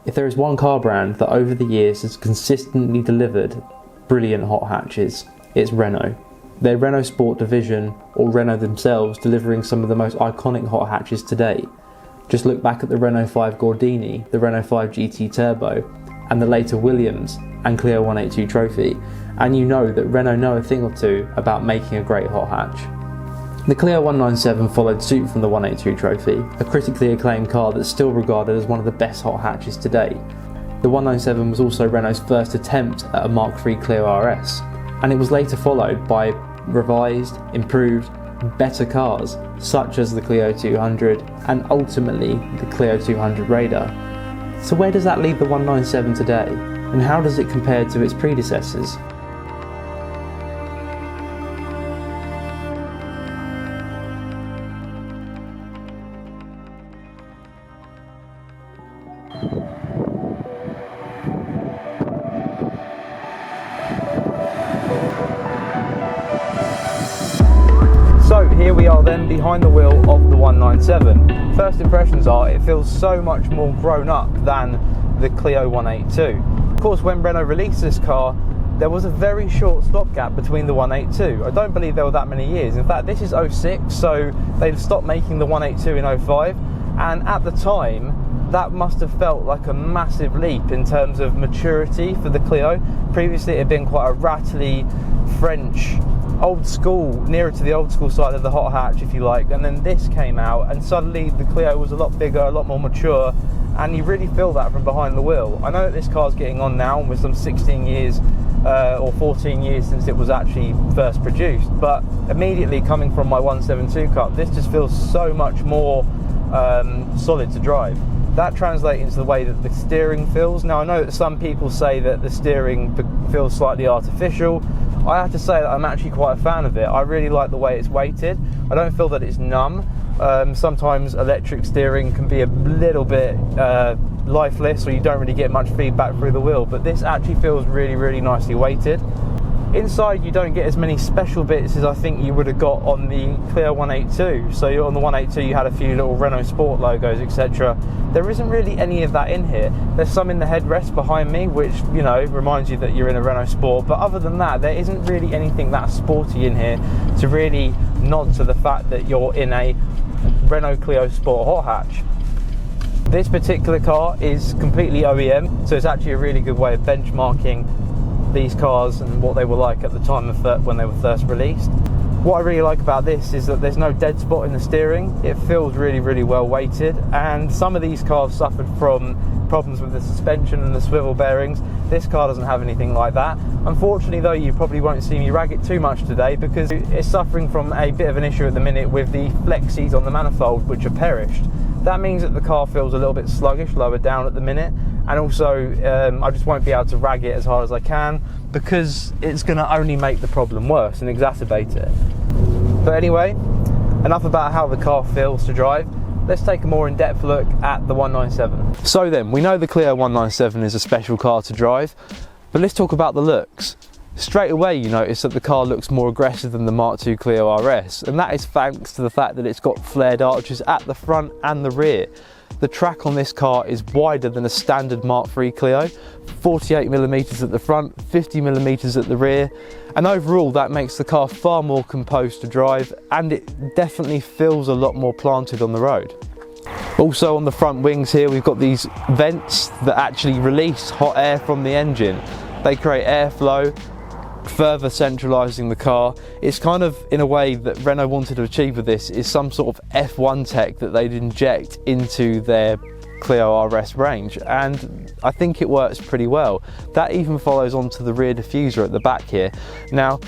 If there is one car brand that over the years has consistently delivered brilliant hot hatches, it's Renault. Their Renault Sport division, or Renault themselves, delivering some of the most iconic hot hatches to date. Just look back at the Renault 5 Gordini, the Renault 5 GT Turbo, and the later Williams and Clio 182 Trophy, and you know that Renault know a thing or two about making a great hot hatch. The Clio 197 followed suit from the 182 Trophy, a critically acclaimed car that's still regarded as one of the best hot hatches to date. The 197 was also Renault's first attempt at a Mark III Clio RS, and it was later followed by revised, improved, better cars such as the Clio 200 and ultimately the Clio 200 Radar. So where does that leave the 197 today, and how does it compare to its predecessors? So here we are then behind the wheel of the 197. First impressions are it feels so much more grown up than the Clio 182. Of course, when Renault released this car, there was a very short stopgap between the 182. I don't believe there were that many years. In fact, this is 06, so they'd stopped making the 182 in 05, and at the time that must have felt like a massive leap in terms of maturity for the Clio. Previously it had been quite a rattly French old school, nearer to the old school side of the hot hatch if you like, and then this came out and suddenly the Clio was a lot bigger, a lot more mature, and you really feel that from behind the wheel. I know that this car's getting on now with some 16 years or 14 years since it was actually first produced, but immediately coming from my 172 Cup, this just feels so much more solid to drive. That translates into the way that the steering feels. Now I know that some people say that the steering feels slightly artificial. I have to say that I'm actually quite a fan of it. I really like the way it's weighted. I don't feel that it's numb. Sometimes electric steering can be a little bit lifeless, or you don't really get much feedback through the wheel, but this actually feels really nicely weighted. Inside you don't get as many special bits as I think you would have got on the Clio 182. So on the 182 you had a few little Renault Sport logos, etc. There isn't really any of that in here. There's some in the headrest behind me, which, you know, reminds you that you're in a Renault Sport, but other than that there isn't really anything that sporty in here to really nod to the fact that you're in a Renault Clio Sport hot hatch. This particular car is completely OEM, so it's actually a really good way of benchmarking these cars and what they were like at the time of when they were first released. What I really like about this is that there's no dead spot in the steering. It feels really well weighted, and some of these cars suffered from problems with the suspension and the swivel bearings. This car doesn't have anything like that. Unfortunately though, you probably won't see me rag it too much today because it's suffering from a bit of an issue at the minute with the flexes on the manifold, which are perished. That means that the car feels a little bit sluggish lower down at the minute, and also I just won't be able to rag it as hard as I can because it's going to only make the problem worse and exacerbate it. But anyway, enough about how the car feels to drive. Let's take a more in-depth look at the 197. So then, we know the Clio 197 is a special car to drive, but let's talk about the looks. Straight away you notice that the car looks more aggressive than the Mark II Clio RS, and that is thanks to the fact that it's got flared arches at the front and the rear. The track on this car is wider than a standard Mark III Clio, 48mm at the front, 50mm at the rear, and overall that makes the car far more composed to drive, and it definitely feels a lot more planted on the road. Also on the front wings here we've got these vents that actually release hot air from the engine. They create airflow, further centralising the car. It's kind of, in a way, that Renault wanted to achieve with this is some sort of F1 tech that they'd inject into their Clio RS range, and I think it works pretty well. That even follows onto the rear diffuser at the back here. Now,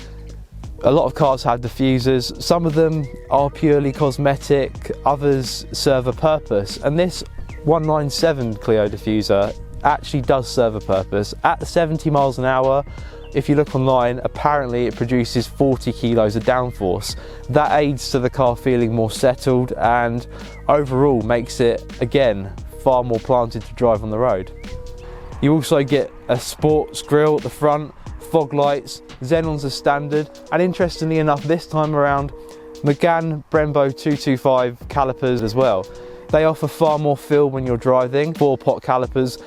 a lot of cars have diffusers. Some of them are purely cosmetic, others serve a purpose, and this 197 Clio diffuser actually does serve a purpose. At 70 miles an hour, if you look online, apparently it produces 40 kilos of downforce. That aids to the car feeling more settled and overall makes it, again, far more planted to drive on the road. You also get a sports grille at the front, fog lights, xenons are standard, and interestingly enough this time around, Megane Brembo 225 calipers as well. They offer far more feel when you're driving. 4-pot calipers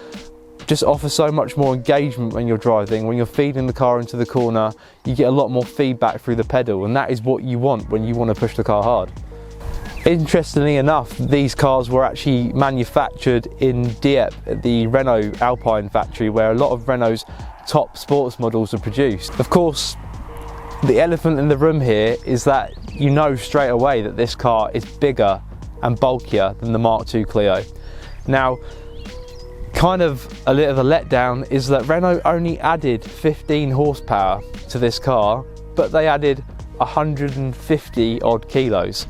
just offer so much more engagement when you're driving. When you're feeding the car into the corner, you get a lot more feedback through the pedal, and that is what you want when you want to push the car hard. Interestingly enough, these cars were actually manufactured in Dieppe at the Renault Alpine factory, where a lot of Renault's top sports models are produced. Of course, the elephant in the room here is that you know straight away that this car is bigger and bulkier than the Mark II Clio. Now, kind of a little of a letdown is that Renault only added 15 horsepower to this car, but they added 150 odd kilos.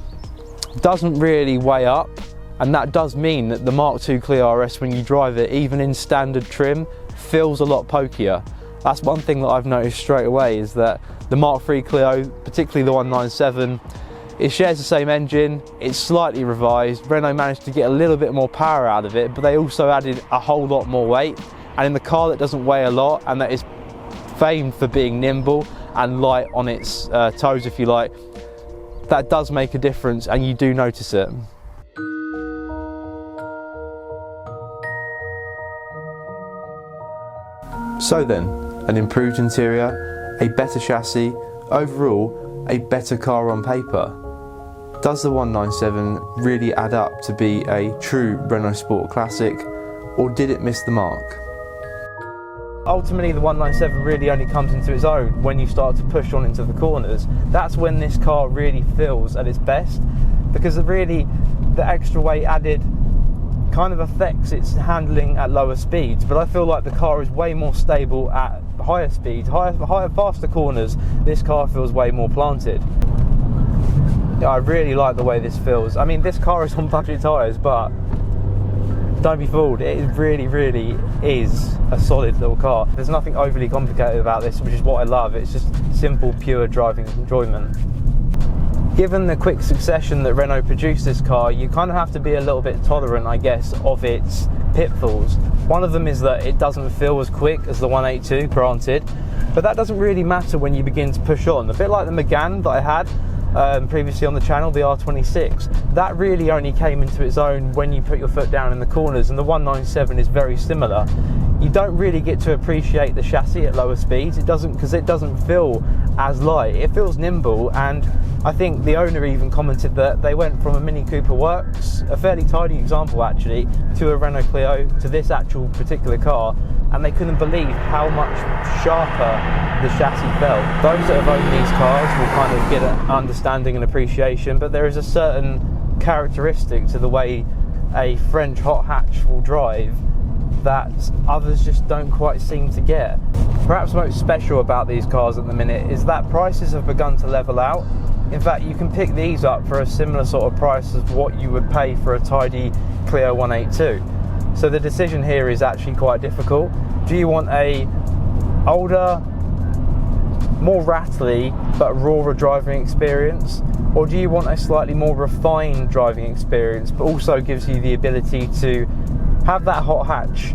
Doesn't really weigh up, and that does mean that the Mark II Clio RS, when you drive it, even in standard trim, feels a lot pokier. That's one thing that I've noticed straight away, is that the Mark III Clio, particularly the 197, it shares the same engine, it's slightly revised. Renault managed to get a little bit more power out of it, but they also added a whole lot more weight. And in the car that doesn't weigh a lot, and that is famed for being nimble and light on its toes, if you like, that does make a difference, and you do notice it. So then, an improved interior, a better chassis, overall a better car on paper. Does the 197 really add up to be a true Renault Sport classic, or did it miss the mark? Ultimately, the 197 really only comes into its own when you start to push on into the corners. That's when this car really feels at its best, because really the extra weight added kind of affects its handling at lower speeds, but I feel like the car is way more stable at higher speeds, higher, faster corners. This car feels way more planted. I really like the way this feels. I mean, this car is on budget tyres, but don't be fooled, it really, really is a solid little car. There's nothing overly complicated about this, which is what I love. It's just simple, pure driving enjoyment. Given the quick succession that Renault produced this car, you kind of have to be a little bit tolerant, I guess, of its pitfalls. One of them is that it doesn't feel as quick as the 182, granted, but that doesn't really matter when you begin to push on. A bit like the Megane that I had previously on the channel, the R26, that really only came into its own when you put your foot down in the corners, and the 197 is very similar. You don't really get to appreciate the chassis at lower speeds. It doesn't, because it doesn't feel as light. It feels nimble, and I think the owner even commented that they went from a Mini Cooper Works, a fairly tidy example actually, to a Renault Clio, to this actual particular car, and they couldn't believe how much sharper the chassis felt. Those that have owned these cars will kind of get an understanding and appreciation, but there is a certain characteristic to the way a French hot hatch will drive that others just don't quite seem to get. Perhaps most special about these cars at the minute is that prices have begun to level out. In fact, you can pick these up for a similar sort of price as what you would pay for a tidy Clio 182. So the decision here is actually quite difficult. Do you want a older, more rattly but rawer driving experience, or do you want a slightly more refined driving experience but also gives you the ability to have that hot hatch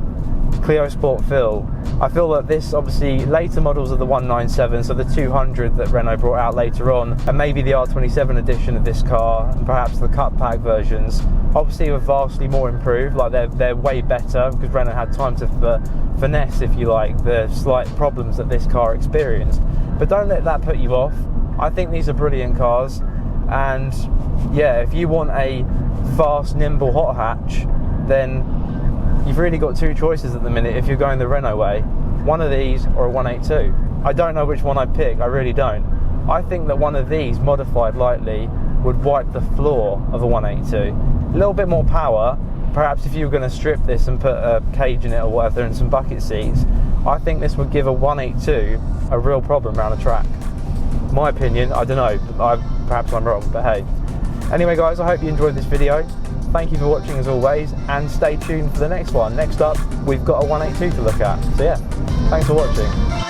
Clio Sport feel? I feel that this, obviously, later models of the 197, so the 200 that Renault brought out later on, and maybe the R27 edition of this car, and perhaps the cut pack versions, obviously were vastly more improved. Like they're way better, because Renault had time to finesse, if you like, the slight problems that this car experienced. But don't let that put you off. I think these are brilliant cars, and yeah, if you want a fast, nimble hot hatch, then you've really got two choices at the minute if you're going the Renault way. One of these or a 182. I don't know which one I'd pick, I really don't. I think that one of these, modified lightly, would wipe the floor of a 182. A little bit more power, perhaps if you were going to strip this and put a cage in it or whatever and some bucket seats, I think this would give a 182 a real problem around the track. My opinion, I don't know, perhaps I'm wrong, but hey. Anyway guys, I hope you enjoyed this video. Thank you for watching as always, and stay tuned for the next one. Next up, we've got a 182 to look at. So yeah, thanks for watching.